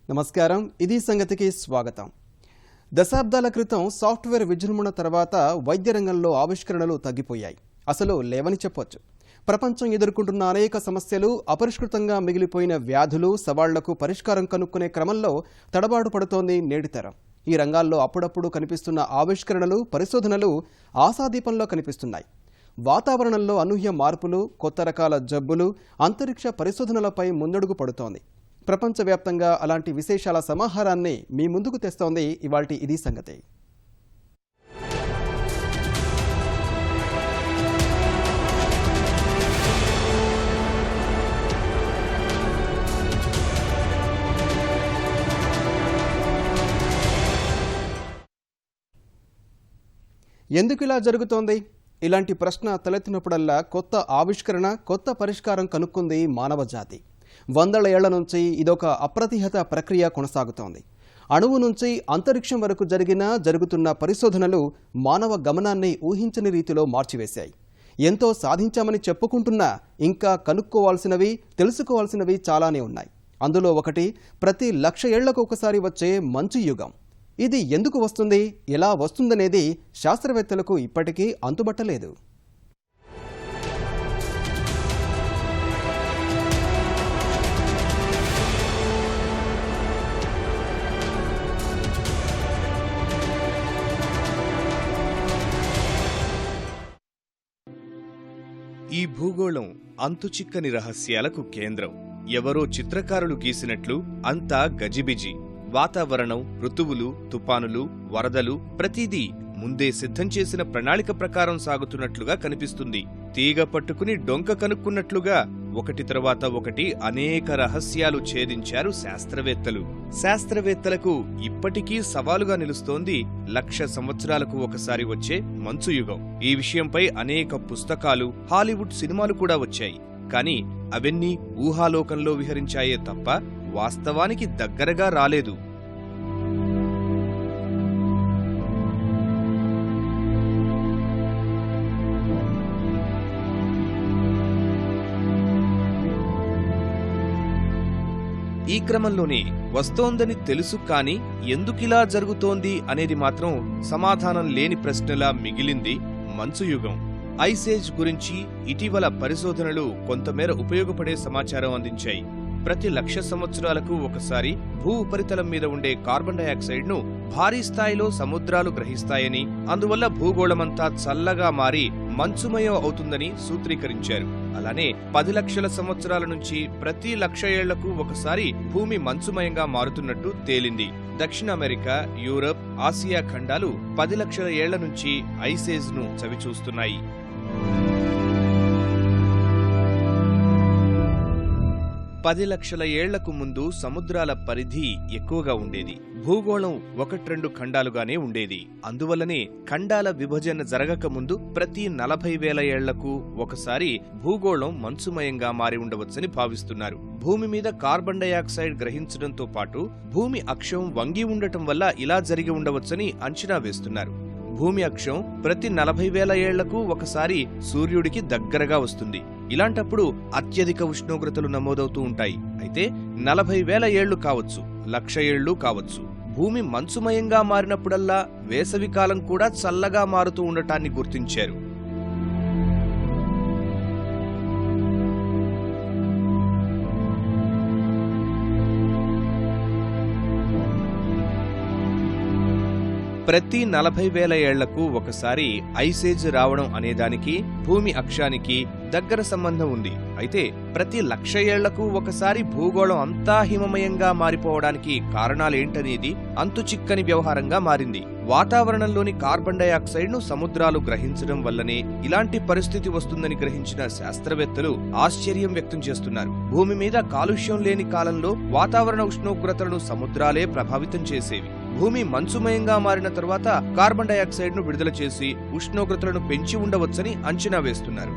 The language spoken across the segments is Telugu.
నమస్కారం, ఇది సంగతికి స్వాగతం. దశాబ్దాల క్రితం సాఫ్ట్వేర్ విజృంభణ తర్వాత వైద్య రంగంలో ఆవిష్కరణలు తగ్గిపోయాయి. అసలు లేవని చెప్పొచ్చు. ప్రపంచం ఎదుర్కొంటున్న అనేక సమస్యలు, అపరిష్కృతంగా మిగిలిపోయిన వ్యాధులు, సవాళ్లకు పరిష్కారం కనుక్కునే క్రమంలో తడబాటు పడుతోంది నేటి తరం. ఈ రంగాల్లో అప్పుడప్పుడు కనిపిస్తున్న ఆవిష్కరణలు, పరిశోధనలు ఆశాదీపంలో కనిపిస్తున్నాయి. వాతావరణంలో అనూహ్య మార్పులు, కొత్త రకాల జబ్బులు, అంతరిక్ష పరిశోధనలపై ముందడుగు పడుతోంది. ప్రపంచవ్యాప్తంగా అలాంటి విశేషాల సమాహారాన్ని మీ ముందుకు తెస్తోంది ఇవాల్టి ఇది సంగతి. ఎందుకు ఇలా జరుగుతోంది? ఇలాంటి ప్రశ్న తలెత్తినప్పుడల్లా కొత్త ఆవిష్కరణ, కొత్త పరిష్కారం కనుక్కుంది మానవ జాతి. వందల ఏళ్ల నుంచి ఇదొక అప్రతిహత ప్రక్రియ కొనసాగుతోంది. అణువు నుంచి అంతరిక్షం వరకు జరుగుతున్న పరిశోధనలు మానవ గమనాన్ని ఊహించని రీతిలో మార్చివేశాయి. ఎంతో సాధించామని చెప్పుకుంటున్నా ఇంకా కనుక్కోవాల్సినవి, తెలుసుకోవాల్సినవి చాలానే ఉన్నాయి. అందులో ఒకటి ప్రతి 1,00,000 ఏళ్లకు ఒకసారి వచ్చే మంచు యుగం. ఇది ఎందుకు వస్తుంది, ఎలా వస్తుందనేది శాస్త్రవేత్తలకు ఇప్పటికీ అంతుబట్టలేదు. ఈ భూగోళం అంతుచిక్కని రహస్యాలకు కేంద్రం. ఎవరో చిత్రకారులు గీసినట్లు అంతా గజిబిజి. వాతావరణం, ఋతువులు, తుపానులు, వరదలు ప్రతిదీ ముందే సిద్ధం చేసిన ప్రణాళిక ప్రకారం సాగుతున్నట్లుగా కనిపిస్తుంది. తీగ పట్టుకుని డొంక కనుక్కున్నట్లుగా ఒకటి తర్వాత ఒకటి అనేక రహస్యాలు ఛేదించారు శాస్త్రవేత్తలు. శాస్త్రవేత్తలకు ఇప్పటికీ సవాలుగా నిలుస్తోంది 1,00,000 సంవత్సరాలకు ఒకసారి వచ్చే మంచు యుగం. ఈ విషయంపై అనేక పుస్తకాలు, హాలీవుడ్ సినిమాలు కూడా వచ్చాయి. కానీ అవన్నీ ఊహాలోకంలో విహరించాయే తప్ప వాస్తవానికి దగ్గరగా రాలేదు. ఈ క్రమంలోనే వస్తోందని తెలుసు, కాని ఎందుకిలా జరుగుతోంది అనేది మాత్రం సమాధానం లేని ప్రశ్నలా మిగిలింది మంచు యుగం. ఐసేజ్ గురించి ఇటీవల పరిశోధనలు కొంతమేర ఉపయోగపడే సమాచారం అందించాయి. ప్రతి 1,00,000 సంవత్సరాలకు ఒకసారి భూ ఉపరితలం మీద ఉండే కార్బన్ డయాక్సైడ్ ను భారీ స్థాయిలో సముద్రాలు గ్రహిస్తాయని, అందువల్ల భూగోళమంతా చల్లగా మారి మంచుమయం అవుతుందని సూత్రీకరించారు. అలానే 10 లక్షల సంవత్సరాల నుంచి ప్రతి 1,00,000 ఏళ్లకు ఒకసారి భూమి మంచుమయంగా మారుతున్నట్టు తేలింది. దక్షిణ అమెరికా, యూరప్, ఆసియా ఖండాలు 10 లక్షల ఏళ్ల నుంచి ఐసేజ్ ను చవిచూస్తున్నాయి. పది లక్షల ఏళ్లకు ముందు సముద్రాల పరిధి ఎక్కువగా ఉండేది. భూగోళం 1-2 ఖండాలుగానే ఉండేది. అందువల్లనే ఖండాల విభజన జరగక ముందు ప్రతి 40,000 ఏళ్లకు ఒకసారి భూగోళం మంచుమయంగా మారి ఉండవచ్చని భావిస్తున్నారు. భూమి మీద కార్బన్ డయాక్సైడ్ గ్రహించడంతో పాటు భూమి అక్షం వంగి ఉండటం వల్ల ఇలా జరిగి ఉండవచ్చని అంచనా వేస్తున్నారు. భూమి అక్షం ప్రతి 40,000 ఏళ్లకు ఒకసారి సూర్యుడికి దగ్గరగా వస్తుంది. ఇలాంటప్పుడు అత్యధిక ఉష్ణోగ్రతలు నమోదవుతూ ఉంటాయి. అయితే 40,000 ఏళ్లు కావచ్చు, 1,00,000 ఏళ్లు కావచ్చు. భూమి మంచుమయంగా మారినప్పుడల్లా వేసవికాలం కూడా చల్లగా మారుతూ ఉండటాన్ని గుర్తించారు. ప్రతి 40,000 ఏళ్లకు ఒకసారి ఐసేజ్ రావడం అనేదానికి భూమి అక్షానికి దగ్గర సంబంధం ఉంది. అయితే ప్రతి 1,00,000 ఏళ్లకు ఒకసారి భూగోళం అంతా హిమమయంగా మారిపోవడానికి కారణాలేంటనేది అంతుచిక్కని వ్యవహారంగా మారింది. వాతావరణంలోని కార్బన్ డయాక్సైడ్ ను సముద్రాలు గ్రహించడం వల్లనే ఇలాంటి పరిస్థితి వస్తుందని గ్రహించిన శాస్త్రవేత్తలు ఆశ్చర్యం వ్యక్తం చేస్తున్నారు. భూమి మీద కాలుష్యం లేని కాలంలో వాతావరణ ఉష్ణోగ్రతలను సముద్రాలే ప్రభావితం చేసేవి. భూమి మంచుమయంగా మారిన తర్వాత కార్బన్ డయాక్సైడ్ ను విడుదల చేసి ఉష్ణోగ్రతలను పెంచి ఉండవచ్చని అంచనా వేస్తున్నారు.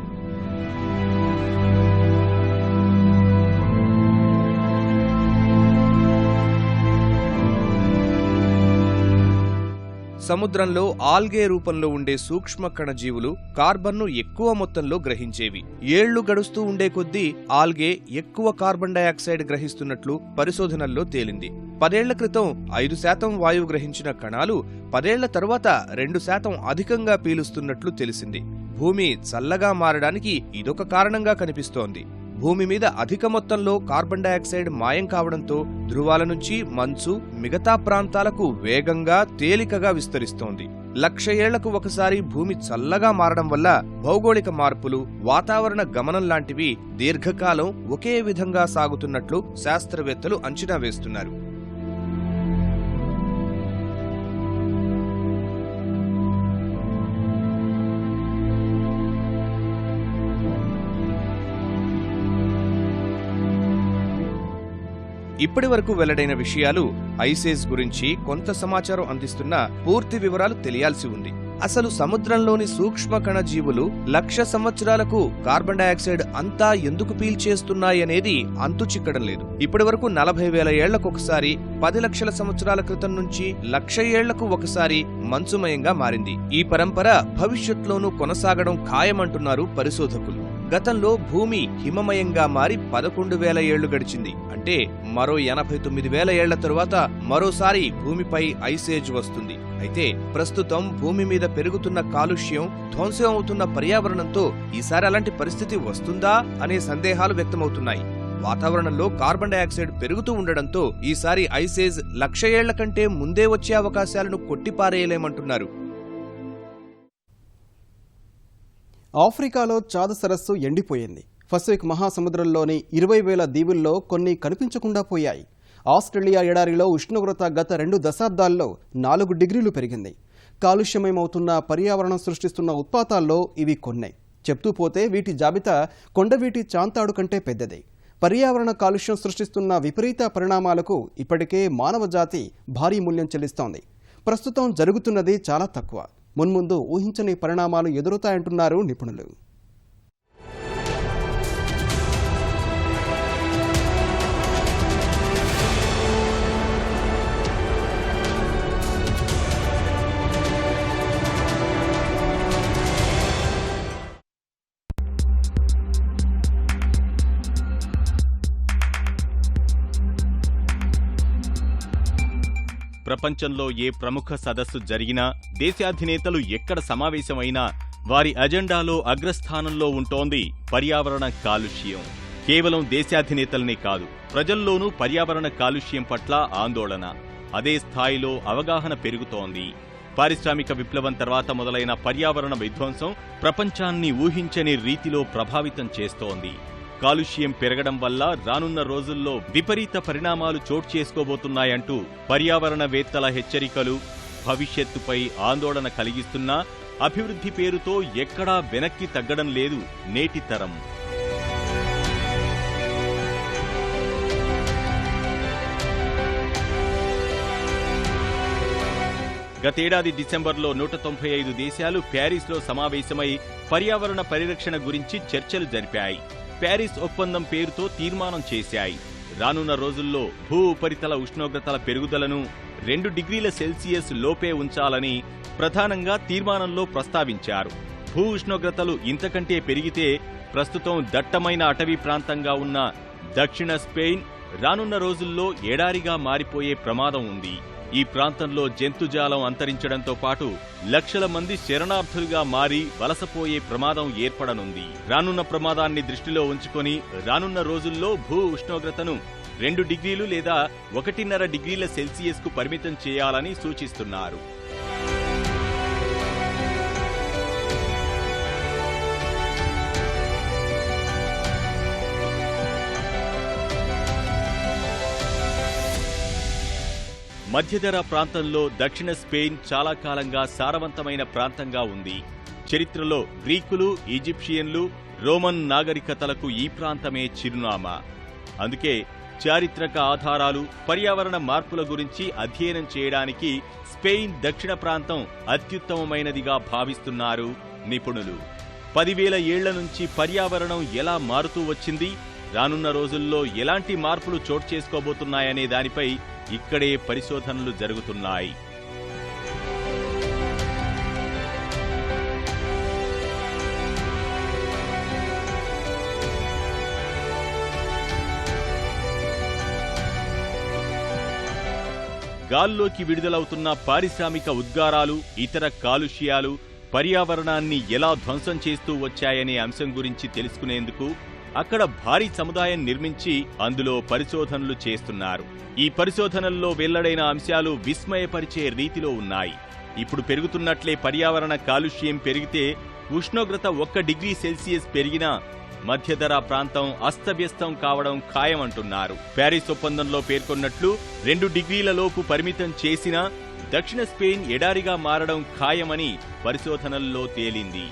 సముద్రంలో ఆల్గే రూపంలో ఉండే సూక్ష్మ కణజీవులు కార్బన్ను ఎక్కువ మొత్తంలో గ్రహించేవి. ఏళ్లు గడుస్తూ ఉండే కొద్దీ ఆల్గే ఎక్కువ కార్బన్ డయాక్సైడ్ గ్రహిస్తున్నట్లు పరిశోధనల్లో తేలింది. 10 ఏళ్ల క్రితం 5% వాయువు గ్రహించిన కణాలు 10 ఏళ్ల తరువాత 2% అధికంగా పీలుస్తున్నట్లు తెలిసింది. భూమి చల్లగా మారడానికి ఇదొక కారణంగా కనిపిస్తోంది. భూమి మీద అధిక మొత్తంలో కార్బన్ డయాక్సైడ్ మాయం కావడంతో ధృవాల నుంచి మంచు మిగతా ప్రాంతాలకు వేగంగా తేలికగా విస్తరిస్తోంది. 1,00,000 ఏళ్లకు ఒకసారి భూమి చల్లగా మారడం వల్ల భౌగోళిక మార్పులు, వాతావరణ గమనం లాంటివి దీర్ఘకాలం ఒకే విధంగా సాగుతున్నట్లు శాస్త్రవేత్తలు అంచనా వేస్తున్నారు. ఇప్పటి వరకు వెల్లడైన విషయాలు ఐసేజ్ గురించి కొంత సమాచారం అందిస్తున్న పూర్తి వివరాలు తెలియాల్సి ఉంది. అసలు సముద్రంలోని సూక్ష్మ కణజీవులు 1,00,000 సంవత్సరాలకు కార్బన్ డయాక్సైడ్ అంతా ఎందుకు పీల్చేస్తున్నాయనేది అంతు చిక్కడం లేదు. ఇప్పటి వరకు 40,000 ఏళ్లకొకసారి, 10 లక్షల సంవత్సరాల క్రితం నుంచి 1,00,000 ఏళ్లకు ఒకసారి మంచుమయంగా మారింది. ఈ పరంపర భవిష్యత్తులోనూ కొనసాగడం ఖాయమంటున్నారు పరిశోధకులు. గతంలో భూమి హిమమయంగా మారి 11,000 ఏళ్లు గడిచింది. అంటే మరో 89,000 ఏళ్ల తరువాత మరోసారి భూమిపై ఐసేజ్ వస్తుంది. అయితే ప్రస్తుతం భూమి మీద పెరుగుతున్న కాలుష్యం, ధ్వంసం అవుతున్న పర్యావరణంతో ఈసారి అలాంటి పరిస్థితి వస్తుందా అనే సందేహాలు వ్యక్తమవుతున్నాయి. వాతావరణంలో కార్బన్ డయాక్సైడ్ పెరుగుతూ ఉండడంతో ఈసారి ఐసేజ్ 1,00,000 ఏళ్ల కంటే ముందే వచ్చే అవకాశాలను కొట్టిపారేయలేమంటున్నారు. ఆఫ్రికాలో చాద్ సరస్సు ఎండిపోయింది. పసిఫిక్ మహాసముద్రంలోని 20,000 దీవుల్లో కొన్ని కనిపించకుండా పోయాయి. ఆస్ట్రేలియా ఎడారిలో ఉష్ణోగ్రత గత 2 దశాబ్దాల్లో 4 డిగ్రీలు పెరిగింది. కాలుష్యమయమవుతున్న పర్యావరణం సృష్టిస్తున్న ఉత్పాతాల్లో ఇవి కొన్నే. చెప్తూ పోతే వీటి జాబితా కొండవీటి చాంతాడు కంటే పెద్దదే. పర్యావరణ కాలుష్యం సృష్టిస్తున్న విపరీత పరిణామాలకు ఇప్పటికే మానవ జాతి భారీ మూల్యం చెల్లిస్తోంది. ప్రస్తుతం జరుగుతున్నది చాలా తక్కువ. మున్ముందు ఊహించని పరిణామాలు ఎదురవుతాయంటున్నారు నిపుణులు. ప్రపంచంలో ఏ ప్రముఖ సదస్సు జరిగినా, దేశాధినేతలు ఎక్కడ సమావేశమైనా వారి అజెండాలో అగ్రస్థానంలో ఉంటోంది పర్యావరణ కాలుష్యం. కేవలం దేశాధినేతలనే కాదు, ప్రజల్లోనూ పర్యావరణ కాలుష్యం పట్ల ఆందోళన, అదే స్థాయిలో అవగాహన పెరుగుతోంది. పారిశ్రామిక విప్లవం తర్వాత మొదలైన పర్యావరణ విధ్వంసం ప్రపంచాన్ని ఊహించని రీతిలో ప్రభావితం చేస్తోంది. కాలుష్యం పెరగడం వల్ల రానున్న రోజుల్లో విపరీత పరిణామాలు చోటు చేసుకోబోతున్నాయంటూ పర్యావరణవేత్తల హెచ్చరికలు భవిష్యత్తుపై ఆందోళన కలిగిస్తున్నా అభివృద్ధి పేరుతో ఎక్కడా వెనక్కి తగ్గడం లేదు నేటి తరం. గతేడాది డిసెంబర్లో 195 దేశాలు ప్యారిస్లో సమావేశమై పర్యావరణ పరిరక్షణ గురించి చర్చలు జరిపాయి. ప్యారిస్ ఒప్పందం పేరుతో తీర్మానం చేశాయి. రానున్న రోజుల్లో భూ ఉపరితల ఉష్ణోగ్రతల పెరుగుదలను 2 డిగ్రీల సెల్సియస్ లోపే ఉంచాలని ప్రధానంగా తీర్మానంలో ప్రస్తావించారు. భూ ఉష్ణోగ్రతలు ఇంతకంటే పెరిగితే ప్రస్తుతం దట్టమైన అటవీ ప్రాంతంగా ఉన్న దక్షిణ స్పెయిన్ రానున్న రోజుల్లో ఎడారిగా మారిపోయే ప్రమాదం ఉంది. ఈ ప్రాంతంలో జంతుజాలం అంతరించడంతో పాటు లక్షల మంది శరణార్థులుగా మారి వలసపోయే ప్రమాదం ఏర్పడనుంది. రానున్న ప్రమాదాన్ని దృష్టిలో ఉంచుకొని రానున్న రోజుల్లో భూ ఉష్ణోగ్రతను 2 డిగ్రీలు లేదా 1.5 డిగ్రీల సెల్సియస్కు పరిమితం చేయాలని సూచిస్తున్నారు. మధ్యధరా ప్రాంతంలో దక్షిణ స్పెయిన్ చాలా కాలంగా సారవంతమైన ప్రాంతంగా ఉంది. చరిత్రలో గ్రీకులు, ఈజిప్షియన్లు, రోమన్ నాగరికతలకు ఈ ప్రాంతమే చిరునామా. అందుకే చారిత్రక ఆధారాలు, పర్యావరణ మార్పుల గురించి అధ్యయనం చేయడానికి స్పెయిన్ దక్షిణ ప్రాంతం అత్యుత్తమమైనదిగా భావిస్తున్నారు నిపుణులు. 10,000 ఏళ్ల నుంచి పర్యావరణం ఎలా మారుతూ వచ్చింది, రానున్న రోజుల్లో ఎలాంటి మార్పులు చోటు చేసుకోబోతున్నాయనే దానిపై ఇక్కడే పరిశోధనలు జరుగుతున్నాయి. గాల్లోకి విడుదలవుతున్న పారిశ్రామిక ఉద్గారాలు, ఇతర కాలుష్యాలు పర్యావరణాన్ని ఎలా ధ్వంసం చేస్తూ వచ్చాయనే అంశం గురించి తెలుసుకునేందుకు అక్కడ భారీ సముదాయం నిర్మించి అందులో పరిశోధనలు చేస్తున్నారు. ఈ పరిశోధనల్లో వెల్లడైన అంశాలు విస్మయపరిచే రీతిలో ఉన్నాయి. ఇప్పుడు పెరుగుతున్నట్లే పర్యావరణ కాలుష్యం పెరిగితే ఉష్ణోగ్రత 1 డిగ్రీ సెల్సియస్ పెరిగినా మధ్యధరా ప్రాంతం అస్తవ్యస్తం కావడం ఖాయమంటున్నారు. ప్యారిస్ ఒప్పందంలో పేర్కొన్నట్లు 2 డిగ్రీల లోపు పరిమితం చేసినా దక్షిణ స్పెయిన్ ఎడారిగా మారడం ఖాయమని పరిశోధనల్లో తేలింది.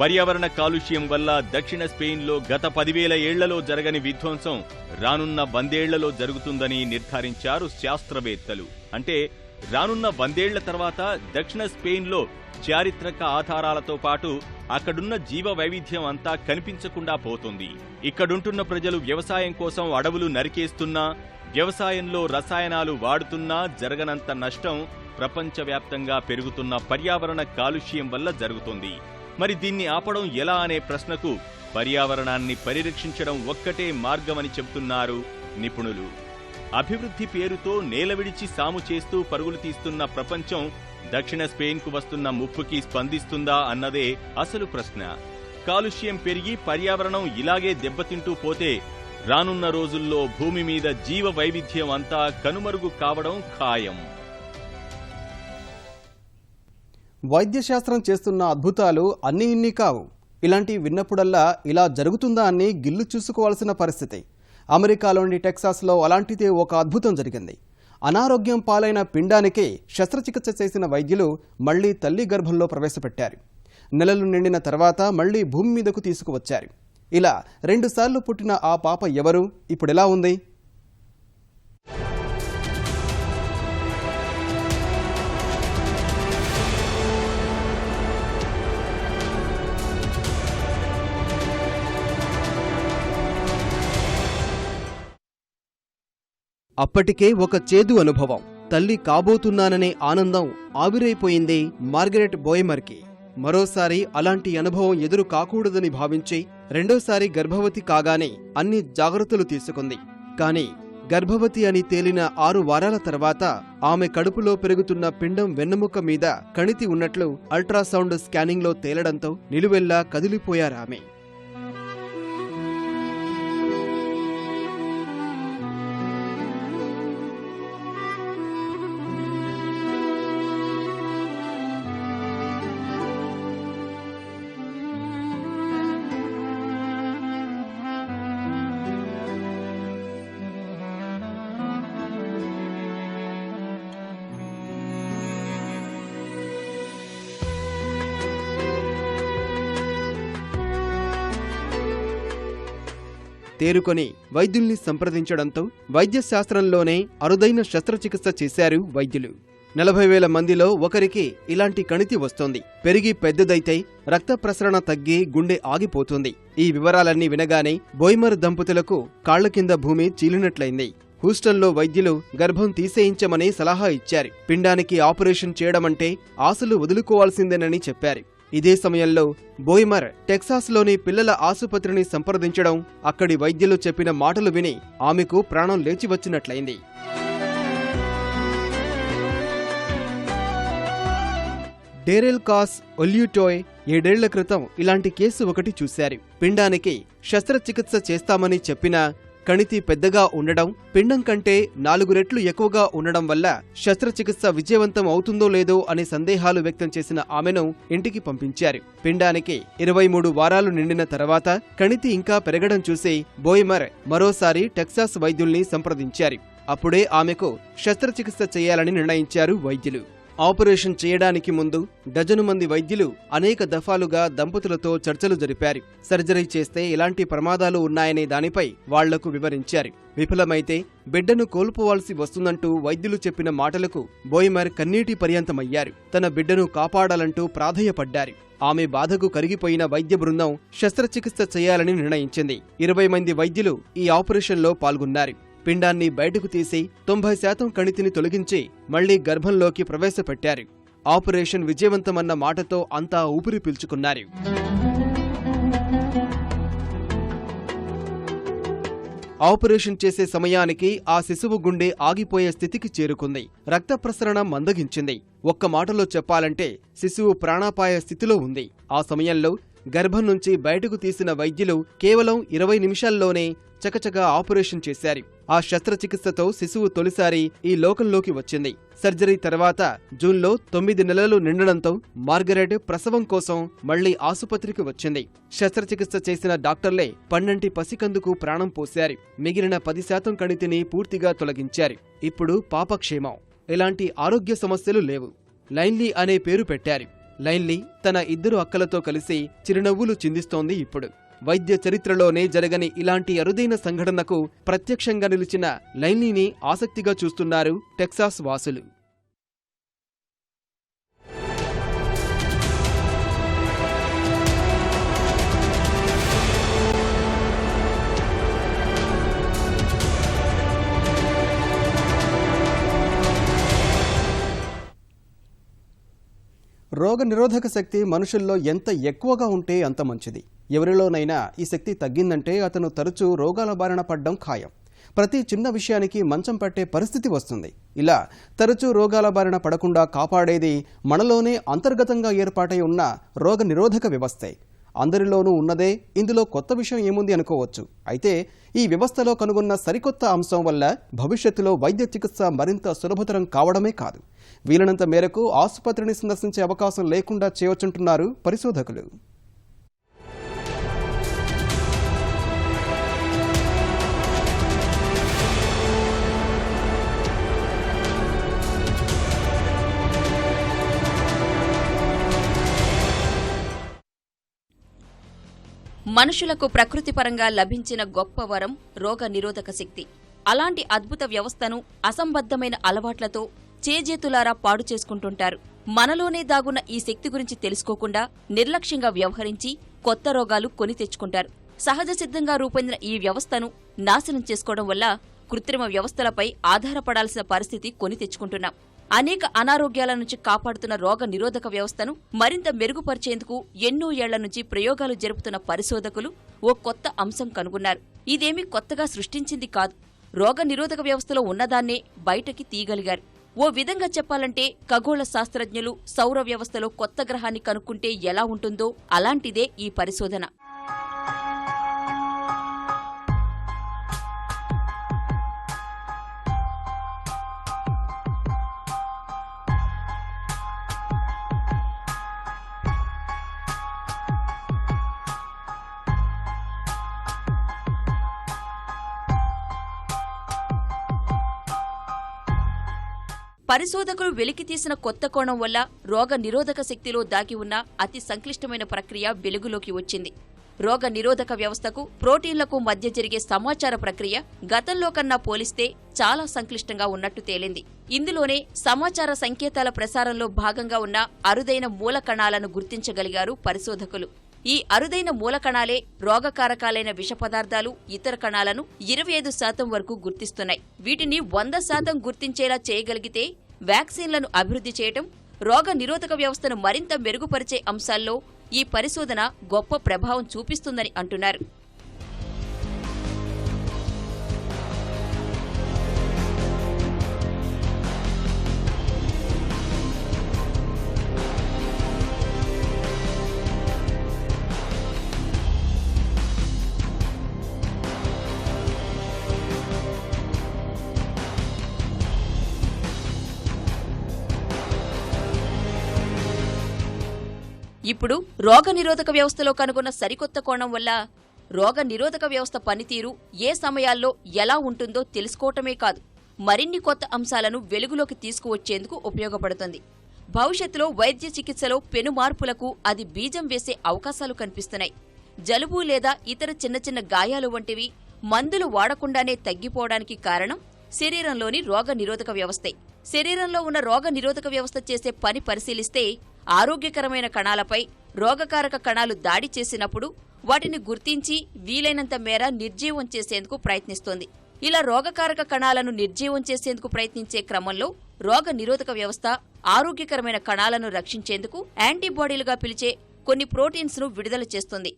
పర్యావరణ కాలుష్యం వల్ల దక్షిణ స్పెయిన్లో గత 10,000 ఏళ్లలో జరగని విధ్వంసం రానున్న 100 ఏళ్లలో జరుగుతుందని నిర్ధారించారు శాస్త్రవేత్తలు. అంటే రానున్న 100 ఏళ్ల తర్వాత దక్షిణ స్పెయిన్లో చారిత్రక ఆధారాలతో పాటు అక్కడున్న జీవ వైవిధ్యం అంతా కనిపించకుండా పోతుంది. ఇక్కడుంటున్న ప్రజలు వ్యవసాయం కోసం అడవులు నరికేస్తున్నా, వ్యవసాయంలో రసాయనాలు వాడుతున్నా జరగనంత నష్టం ప్రపంచవ్యాప్తంగా పెరుగుతున్న పర్యావరణ కాలుష్యం వల్ల జరుగుతుంది. మరి దీన్ని ఆపడం ఎలా అనే ప్రశ్నకు పర్యావరణాన్ని పరిరక్షించడం ఒక్కటే మార్గమని చెబుతున్నారు నిపుణులు. అభివృద్ధి పేరుతో నేల విడిచి సాము చేస్తూ పరుగులు తీస్తున్న ప్రపంచం దక్షిణ స్పెయిన్కు వస్తున్న ముప్పుకి స్పందిస్తుందా అన్నదే అసలు ప్రశ్న. కాలుష్యం పెరిగి పర్యావరణం ఇలాగే దెబ్బతింటూ పోతే రానున్న రోజుల్లో భూమి మీద జీవ వైవిధ్యం అంతా కనుమరుగు కావడం ఖాయం. వైద్యశాస్త్రం చేస్తున్న అద్భుతాలు అన్నీ ఇన్ని కావు. ఇలాంటివి విన్నప్పుడల్లా ఇలా జరుగుతుందా అని గిల్లు చూసుకోవాల్సిన పరిస్థితి. అమెరికాలోని టెక్సాస్లో అలాంటిదే ఒక అద్భుతం జరిగింది. అనారోగ్యం పాలైన పిండానికి శస్త్రచికిత్స చేసిన వైద్యులు మళ్లీ తల్లి గర్భంలో ప్రవేశపెట్టారు. నెలలు నిండిన తర్వాత మళ్లీ భూమి మీదకు తీసుకువచ్చారు. ఇలా 2 సార్లు పుట్టిన ఆ పాప ఎవరు, ఇప్పుడెలా ఉంది? అప్పటికే ఒక చేదు అనుభవం. తల్లి కాబోతున్నాననే ఆనందం ఆవిరైపోయింది మార్గరెట్ బోయెమర్కి. మరోసారి అలాంటి అనుభవం ఎదురు కాకూడదని భావించి రెండోసారి గర్భవతి కాగానే అన్ని జాగ్రత్తలు తీసుకుంది. కానీ గర్భవతి అని తేలిన 6 వారాల తర్వాత ఆమె కడుపులో పెరుగుతున్న పిండం వెన్నెముక మీద కణితి ఉన్నట్లు అల్ట్రాసౌండ్ స్కానింగ్లో తేలడంతో నిలువెల్లా కదిలిపోయారామె. తేరుకొని వైద్యుల్ని సంప్రదించడంతో వైద్యశాస్త్రంలోనే అరుదైన శస్త్రచికిత్స చేశారు వైద్యులు. 40,000 మందిలో ఒకరికి ఇలాంటి కణితి వస్తోంది. పెరిగి పెద్దదైతే రక్త ప్రసరణ తగ్గి గుండె ఆగిపోతుంది. ఈ వివరాలన్నీ వినగానే బోయెమర్ దంపతులకు కాళ్ల కింద భూమి చీలినట్లయింది. హూస్టన్లో వైద్యులు గర్భం తీసేయించమని సలహా ఇచ్చారు. పిండానికి ఆపరేషన్ చేయడమంటే ఆశలు వదులుకోవాల్సిందేనని చెప్పారు. ఇదే సమయంలో బోయెమర్ టెక్సాస్లోని పిల్లల ఆసుపత్రిని సంప్రదించడం, అక్కడి వైద్యులు చెప్పిన మాటలు విని ఆమెకు ప్రాణం లేచి వచ్చినట్లయింది. డేరెల్ కాస్ ఒల్యూటోయ్ 7 ఏళ్ల క్రితం ఇలాంటి కేసు ఒకటి చూశారు. పిండానికి శస్త్రచికిత్స చేస్తామని చెప్పినా కణితి పెద్దగా ఉండడం, పిండం కంటే 4 రెట్లు ఎక్కువగా ఉండడం వల్ల శస్త్రచికిత్స విజయవంతం అవుతుందో లేదో అనే సందేహాలు వ్యక్తం చేసిన ఆమెను ఇంటికి పంపించారు. పిండానికి 23 వారాలు నిండిన తర్వాత కణితి ఇంకా పెరగడం చూసి బోయెమర్ మరోసారి టెక్సాస్ వైద్యుల్ని సంప్రదించారు. అప్పుడే ఆమెకు శస్త్రచికిత్స చేయాలని నిర్ణయించారు వైద్యులు. ఆపరేషన్ చేయడానికి ముందు డజను మంది వైద్యులు అనేక దఫాలుగా దంపతులతో చర్చలు జరిపారు. సర్జరీ చేస్తే ఎలాంటి ప్రమాదాలు ఉన్నాయనే దానిపై వాళ్లకు వివరించారు. విఫలమైతే బిడ్డను కోల్పోవాల్సి వస్తుందంటూ వైద్యులు చెప్పిన మాటలకు బోయెమర్ కన్నీటి పర్యంతమయ్యారు. తన బిడ్డను కాపాడాలంటూ ప్రాధేయపడ్డారు. ఆమె బాధకు కరిగిపోయిన వైద్య బృందం శస్త్రచికిత్స చేయాలని నిర్ణయించింది. 20 మంది వైద్యులు ఈ ఆపరేషన్లో పాల్గొన్నారు. పిండాన్ని బయటకు తీసి 90% కణితిని తొలగించి మళ్లీ గర్భంలోకి ప్రవేశపెట్టారు. ఆపరేషన్ విజయవంతమన్న మాటతో అంతా ఊపిరి పీల్చుకున్నారు. ఆపరేషన్ చేసే సమయానికి ఆ శిశువు గుండె ఆగిపోయే స్థితికి చేరుకుంది. రక్త ప్రసరణ మందగించింది. ఒక్క మాటలో చెప్పాలంటే శిశువు ప్రాణాపాయ స్థితిలో ఉంది. ఆ సమయంలో గర్భం నుంచి బయటకు తీసిన వైద్యులు కేవలం 20 నిమిషాల్లోనే చకచకా ఆపరేషన్ చేశారు. ఆ శస్త్రచికిత్సతో శిశువు తొలిసారి ఈ లోకంలోకి వచ్చింది. సర్జరీ తర్వాత జూన్లో 9 నెలలు నిండడంతో మార్గరెట్ ప్రసవం కోసం మళ్లీ ఆసుపత్రికి వచ్చింది. శస్త్రచికిత్స చేసిన డాక్టర్లే పన్నంటి పసికందుకు ప్రాణం పోశారు. మిగిలిన 10% కణితిని పూర్తిగా తొలగించారు. ఇప్పుడు పాపక్షేమం. ఎలాంటి ఆరోగ్య సమస్యలు లేవు. లైన్లీ అనే పేరు పెట్టారు. లైన్లీ తన 2 అక్కలతో కలిసి చిరునవ్వులు చిందిస్తోంది ఇప్పుడు. వైద్య చరిత్రలోనే జరగని ఇలాంటి అరుదైన సంఘటనకు ప్రత్యక్షంగా నిలిచిన లైన్లీని ఆసక్తిగా చూస్తున్నారు టెక్సాస్ వాసులు. రోగ నిరోధక శక్తి మనుషుల్లో ఎంత ఎక్కువగా ఉంటే అంత మంచిది. ఎవరిలోనైనా ఈ శక్తి తగ్గిందంటే అతను తరచూ రోగాల బారిన పడ్డం ఖాయం. ప్రతి చిన్న విషయానికి మంచం పట్టే పరిస్థితి వస్తుంది. ఇలా తరచూ రోగాల బారిన పడకుండా కాపాడేది మనలోనే అంతర్గతంగా ఏర్పాటై ఉన్న రోగ నిరోధక వ్యవస్థే. అందరిలోనూ ఉన్నదే. ఇందులో కొత్త విషయం ఏముంది అనుకోవచ్చు. అయితే ఈ వ్యవస్థలో కనుగొన్న సరికొత్త అంశం వల్ల భవిష్యత్తులో వైద్య చికిత్స మరింత సులభతరం కావడమే కాదు, వీలైనంత మేరకు ఆసుపత్రిని సందర్శించే అవకాశం లేకుండా చేయవచ్చుంటున్నారు పరిశోధకులు. మనుషులకు ప్రకృతిపరంగా లభించిన గొప్ప వరం రోగ నిరోధక శక్తి. అలాంటి అద్భుత వ్యవస్థను అసంబద్ధమైన అలవాట్లతో చేజేతులారా పాడు చేసుకుంటుంటారు. మనలోనే దాగున్న ఈ శక్తి గురించి తెలుసుకోకుండా నిర్లక్ష్యంగా వ్యవహరించి కొత్త రోగాలు కొని తెచ్చుకుంటారు. సహజ సిద్ధంగా రూపొందిన ఈ వ్యవస్థను నాశనం చేసుకోవడం వల్ల కృత్రిమ వ్యవస్థలపై ఆధారపడాల్సిన పరిస్థితి కొని తెచ్చుకుంటున్నాం. అనేక అనారోగ్యాల నుంచి కాపాడుతున్న రోగ నిరోధక వ్యవస్థను మరింత మెరుగుపరిచేందుకు ఎన్నో ఏళ్ల నుంచి ప్రయోగాలు జరుపుతున్న పరిశోధకులు ఓ కొత్త అంశం కనుగొన్నారు. ఇదేమీ కొత్తగా సృష్టించింది కాదు. రోగ నిరోధక వ్యవస్థలో ఉన్నదాన్నే బయటకి తీయగలిగారు. ఓ విధంగా చెప్పాలంటే ఖగోళ శాస్త్రజ్ఞులు సౌర వ్యవస్థలో కొత్త గ్రహాన్ని కనుక్కుంటే ఎలా ఉంటుందో అలాంటిదే ఈ పరిశోధన. పరిశోధకులు వెలికితీసిన కొత్త కోణం వల్ల రోగ నిరోధక శక్తిలో దాగి ఉన్న అతి సంక్లిష్టమైన ప్రక్రియ వెలుగులోకి వచ్చింది. రోగ నిరోధక వ్యవస్థకు ప్రోటీన్లకు మధ్య జరిగే సమాచార ప్రక్రియ గతంలో కన్నా పోలిస్తే చాలా సంక్లిష్టంగా ఉన్నట్టు తేలింది. ఇందులోనే సమాచార సంకేతాల ప్రసారంలో భాగంగా ఉన్న అరుదైన మూల కణాలను గుర్తించగలిగారు పరిశోధకులు. ఈ అరుదైన మూల కణాలే రోగకారకాలైన విష పదార్థాలు, ఇతర కణాలను 25% వరకు గుర్తిస్తున్నాయి. వీటిని 100% గుర్తించేలా చేయగలిగితే వ్యాక్సిన్లను అభివృద్ధి చేయటం, రోగ నిరోధక వ్యవస్థను మరింత మెరుగుపరిచే అంశాల్లో ఈ పరిశోధన గొప్ప ప్రభావం చూపిస్తుందని అంటున్నారు. ఇప్పుడు రోగ నిరోధక వ్యవస్థలో కనుగొన్న సరికొత్త కోణం వల్ల రోగ నిరోధక వ్యవస్థ పనితీరు ఏ సమయాల్లో ఎలా ఉంటుందో తెలుసుకోవటమే కాదు, మరిన్ని కొత్త అంశాలను వెలుగులోకి తీసుకువచ్చేందుకు ఉపయోగపడుతుంది. భవిష్యత్తులో వైద్య చికిత్సలో పెను మార్పులకు అది బీజం వేసే అవకాశాలు కనిపిస్తున్నాయి. జలుబు లేదా ఇతర చిన్న చిన్న గాయాలు వంటివి మందులు వాడకుండానే తగ్గిపోవడానికి కారణం శరీరంలోని రోగ నిరోధక వ్యవస్థే. శరీరంలో ఉన్న రోగ నిరోధక వ్యవస్థ చేసే పని పరిశీలిస్తే ఆరోగ్యకరమైన కణాలపై రోగకారక కణాలు దాడి చేసినప్పుడు వాటిని గుర్తించి వీలైనంత మేర నిర్జీవం చేసేందుకు ప్రయత్నిస్తోంది. ఇలా రోగకారక కణాలను నిర్జీవం చేసేందుకు ప్రయత్నించే క్రమంలో రోగ నిరోధక వ్యవస్థ ఆరోగ్యకరమైన కణాలను రక్షించేందుకు యాంటీబాడీలుగా పిలిచే కొన్ని ప్రోటీన్స్ ను విడుదల చేస్తుంది.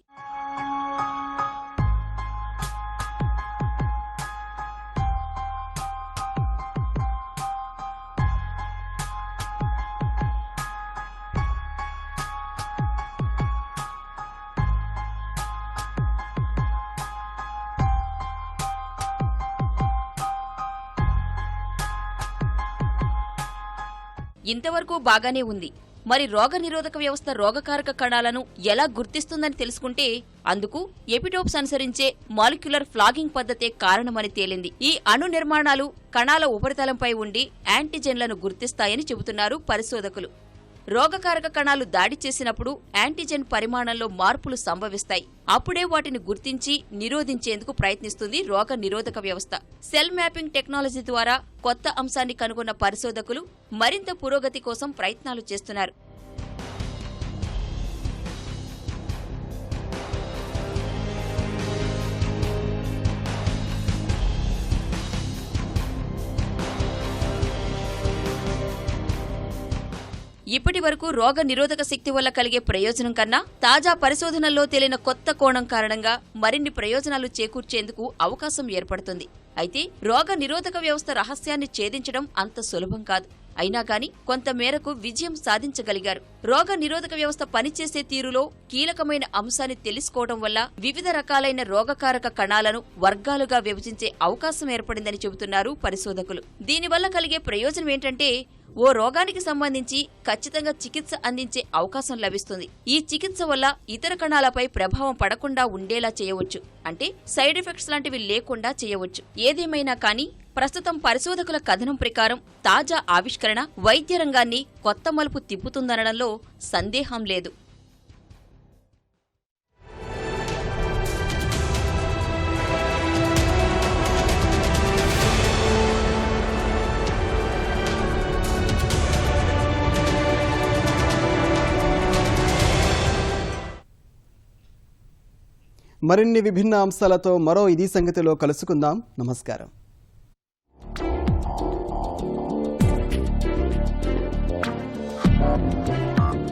ఇంతవరకు బాగానే ఉంది. మరి రోగనిరోధక వ్యవస్థ రోగకారక కణాలను ఎలా గుర్తిస్తుందని తెలుసుకుంటే అందుకు ఎపిటోప్స్ అనుసరించే మాలిక్యులర్ ఫ్లాగింగ్ పద్ధతే కారణమని తేలింది. ఈ అణు నిర్మాణాలు కణాల ఉపరితలంపై ఉండి యాంటీజెన్లను గుర్తిస్తాయని చెబుతున్నారు పరిశోధకులు. రోగకారక కణాలు దాడి చేసినప్పుడు యాంటీజెన్ పరిమాణంలో మార్పులు సంభవిస్తాయి. అప్పుడే వాటిని గుర్తించి నిరోధించేందుకు ప్రయత్నిస్తుంది రోగ నిరోధక వ్యవస్థ. సెల్ మ్యాపింగ్ టెక్నాలజీ ద్వారా కొత్త అంశాన్ని కనుగొన్న పరిశోధకులు మరింత పురోగతి కోసం ప్రయత్నాలు చేస్తున్నారు. ఇప్పటి వరకు రోగ నిరోధక శక్తి వల్ల కలిగే ప్రయోజనం కన్నా తాజా పరిశోధనల్లో తేలిన కొత్త కోణం కారణంగా మరిన్ని ప్రయోజనాలు చేకూర్చేందుకు అవకాశం ఏర్పడుతుంది. అయితే రోగ నిరోధక వ్యవస్థ రహస్యాన్ని ఛేదించడం అంత సులభం కాదు. అయినా గాని కొంత మేరకు విజయం సాధించగలిగారు. రోగ నిరోధక వ్యవస్థ పనిచేసే తీరులో కీలకమైన అంశాన్ని తెలుసుకోవడం వల్ల వివిధ రకాలైన రోగకారక కణాలను వర్గాలుగా విభజించే అవకాశం ఏర్పడిందని చెబుతున్నారు పరిశోధకులు. దీనివల్ల కలిగే ప్రయోజనం ఏంటంటే ఓ రోగానికి సంబంధించి ఖచ్చితంగా చికిత్స అందించే అవకాశం లభిస్తుంది. ఈ చికిత్స వల్ల ఇతర కణాలపై ప్రభావం పడకుండా ఉండేలా చేయవచ్చు. అంటే సైడ్ ఎఫెక్ట్స్ లాంటివి లేకుండా చేయవచ్చు. ఏదేమైనా కానీ ప్రస్తుతం పరిశోధకుల కథనం ప్రకారం తాజా ఆవిష్కరణ వైద్య రంగాన్ని కొత్త మలుపు తిప్పుతుందనడంలో సందేహం లేదు. మరిన్ని విభిన్న అంశాలతో మరో ఇది సంగతిలో కలుసుకుందాం. నమస్కారం.